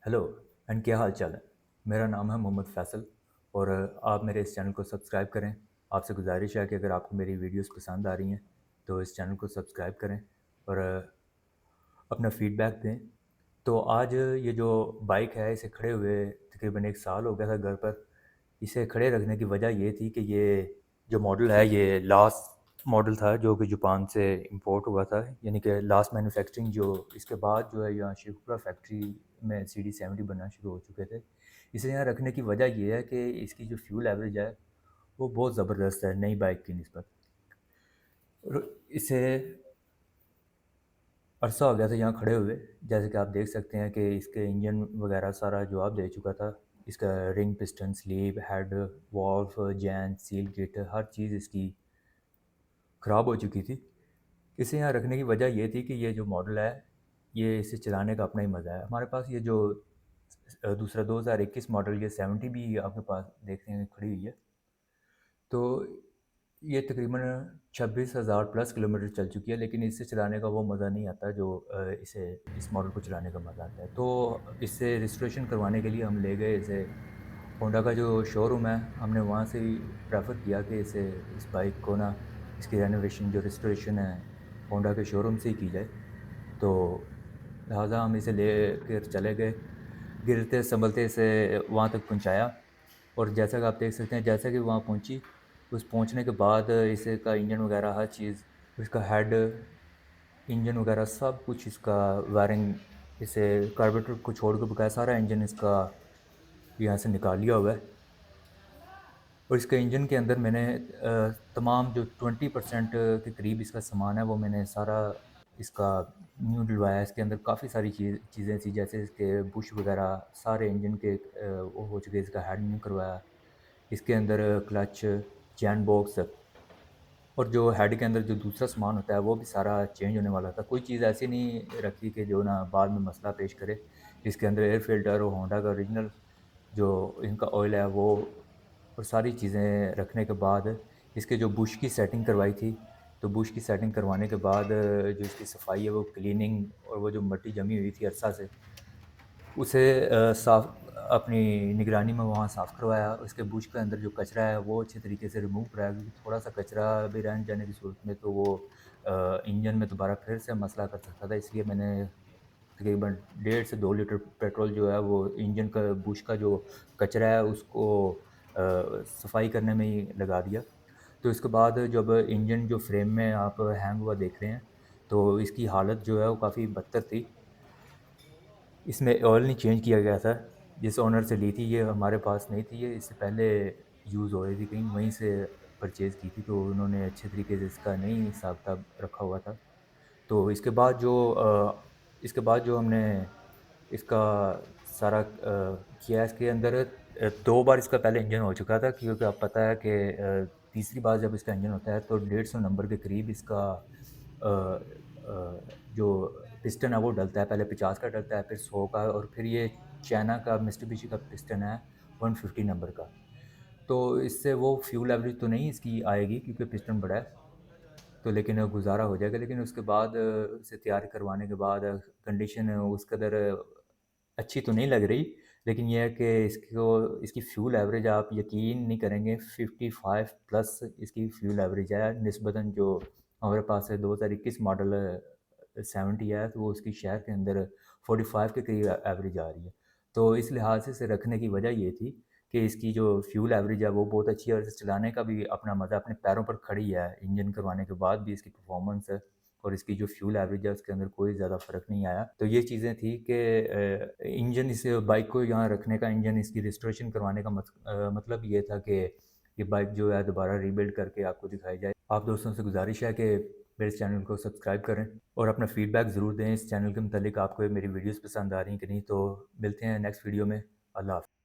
Hello and क्या हाल चाल है। मेरा नाम है मोहम्मद फैसल और आप मेरे इस चैनल को सब्सक्राइब करें। आपसे गुजारिश है कि अगर आपको मेरी वीडियोस पसंद आ रही हैं तो इस चैनल को सब्सक्राइब करें और अपना फीडबैक दें। तो आज ये जो बाइक है इसे खड़े हुए तकरीबन 1 साल हो गया था घर पर। इसे खड़े रखने की वजह ये थी कि ये जो मॉडल है ये लास्ट मॉडल था जो कि जापान से इंपोर्ट हुआ था, यानी कि लास्ट मैन्युफैक्चरिंग जो इसके बाद जो है यहाँ शिवपुरा फैक्ट्री में CD70 बनना शुरू हो चुके थे। इसे यहाँ रखने की वजह ये है कि इसकी जो फ्यूल एवरेज है वो बहुत ज़बरदस्त है नई बाइक की निस्बत। और इसे अरसा हो गया था यहाँ खड़े हुए। जैसे कि आप देख सकते हैं कि इसके इंजन वगैरह सारा जवाब दे चुका था। इसका ring, piston, sleeve, head, valve, जैन, सील किट, हर चीज़ इसकी ख़राब हो चुकी थी। इसे यहाँ रखने की वजह ये थी कि ये जो मॉडल है ये इसे चलाने का अपना ही मज़ा है। हमारे पास ये जो दूसरा 2021 मॉडल ये 70 भी आपके पास देखने में खड़ी हुई है। तो ये तकरीबन 26,000 प्लस किलोमीटर चल चुकी है, लेकिन इसे चलाने का वो मज़ा नहीं आता जो इसे इस मॉडल को चलाने का मज़ा आता है। तो इससे रिस्टोरेशन करवाने के लिए हम ले गए इसे होंडा का जो शोरूम है, हमने वहाँ से ही प्रेफर किया कि इस बाइक को ना इसकी रेनोवेशन जो रिस्टोरेशन है होंडा के शोरूम से ही की जाए। तो लिहाजा हम इसे ले कर चले गए, गिरते संभलते इसे वहाँ तक पहुँचाया। और जैसा कि आप देख सकते हैं, जैसा कि वहाँ पहुँची, उस पहुँचने के बाद इसे का इंजन वगैरह हर चीज़, इसका हेड, इंजन वगैरह सब कुछ, इसका वायरिंग, इसे कार्बोरेटर को छोड़ के बकाया सारा इंजन इसका यहाँ से निकाल लिया हुआ है। और इसके इंजन के अंदर मैंने तमाम जो 20% के करीब इसका सामान है वो मैंने सारा इसका न्यू डलवाया है। इसके अंदर काफ़ी सारी चीज़ें थी, जैसे इसके बुश वगैरह सारे इंजन के वो हो चुके, इसका हेड न्यू करवाया। इसके अंदर क्लच, चैन बॉक्स और जो हेड के अंदर जो दूसरा सामान होता है वो भी सारा चेंज होने वाला था। कोई चीज़ ऐसी नहीं रखी कि जो ना बाद में मसला पेश करे। इसके अंदर एयर फ़िल्टर और होंडा का ओरिजिनल जो इनका ऑयल है वो और सारी चीज़ें रखने के बाद इसके जो बुश की सेटिंग करवाई थी। तो बुश की सेटिंग करवाने के बाद जो इसकी सफाई है वो क्लीनिंग और वो जो मट्टी जमी हुई थी अरसा से उसे साफ़ अपनी निगरानी में वहाँ साफ़ करवाया। उसके बुश के अंदर जो कचरा है वो अच्छे तरीके से रिमूव कराया, क्योंकि थोड़ा-सा कचरा भी रह जाने की सूरत में तो वो इंजन में दोबारा फिर से मसला कर सकता था। इसलिए मैंने तकरीबन 1.5 से 2 लीटर पेट्रोल जो है वो इंजन का बुश का जो कचरा है उसको सफाई करने में ही लगा दिया। तो इसके बाद जब इंजन जो फ्रेम में आप हैंग हुआ देख रहे हैं, तो इसकी हालत जो है वो काफ़ी बदतर थी। इसमें ऑयल नहीं चेंज किया गया था। जिस ओनर से ली थी ये हमारे पास नहीं थी, ये इससे पहले यूज़ हो रही थी कहीं, वहीं से परचेज़ की थी, तो उन्होंने अच्छे तरीके से इसका नहीं हिसाब-किताब रखा हुआ था। तो इसके बाद जो हमने इसका सारा किया, इसके अंदर 2 बार इसका पहले इंजन हो चुका था, क्योंकि आप पता है कि तीसरी बार जब इसका इंजन होता है तो 150 नंबर के करीब इसका जो पिस्टन है वो डलता है। पहले 50 का डलता है, फिर 100 का, और फिर ये चाइना का मित्सुबिशी का पिस्टन है 150 नंबर का। तो इससे वो फ्यूल एवरेज तो नहीं इसकी आएगी क्योंकि पिस्टन बड़ा है, तो लेकिन गुज़ारा हो जाएगा। लेकिन उसके बाद इसे तैयार करवाने के बाद कंडीशन उस कदर अच्छी तो नहीं लग रही। लेकिन ये है कि इसकी फ्यूल एवरेज आप यकीन नहीं करेंगे, 55 प्लस इसकी फ्यूल एवरेज है निस्बतन जो हमारे पास है 2021 मॉडल 70 है, तो वो उसकी शहर के अंदर 45 के करीब एवरेज आ रही है। तो इस लिहाज से इसे रखने की वजह ये थी कि इसकी जो फ्यूल एवरेज है वो बहुत अच्छी है और इसे चलाने का भी अपना मज़ा, अपने पैरों पर खड़ी है। इंजन करवाने के बाद भी इसकी परफॉर्मेंस है और इसकी जो फ्यूल एवरेज है उसके अंदर कोई ज़्यादा फ़र्क नहीं आया। तो ये चीज़ें थी कि इंजन, इस बाइक को यहाँ रखने का, इंजन इसकी रिस्टोरेशन करवाने का मतलब ये था कि ये बाइक जो है दोबारा रीबिल्ड करके आपको दिखाई जाए। आप दोस्तों से गुजारिश है कि मेरे इस चैनल को सब्सक्राइब करें और अपना फीडबैक ज़रूर दें इस चैनल के मुतालिक, आपको मेरी वीडियोज़ पसंद आ रही हैं कि नहीं। तो मिलते हैं नेक्स्ट वीडियो में। अल्लाह हाफ़िज़।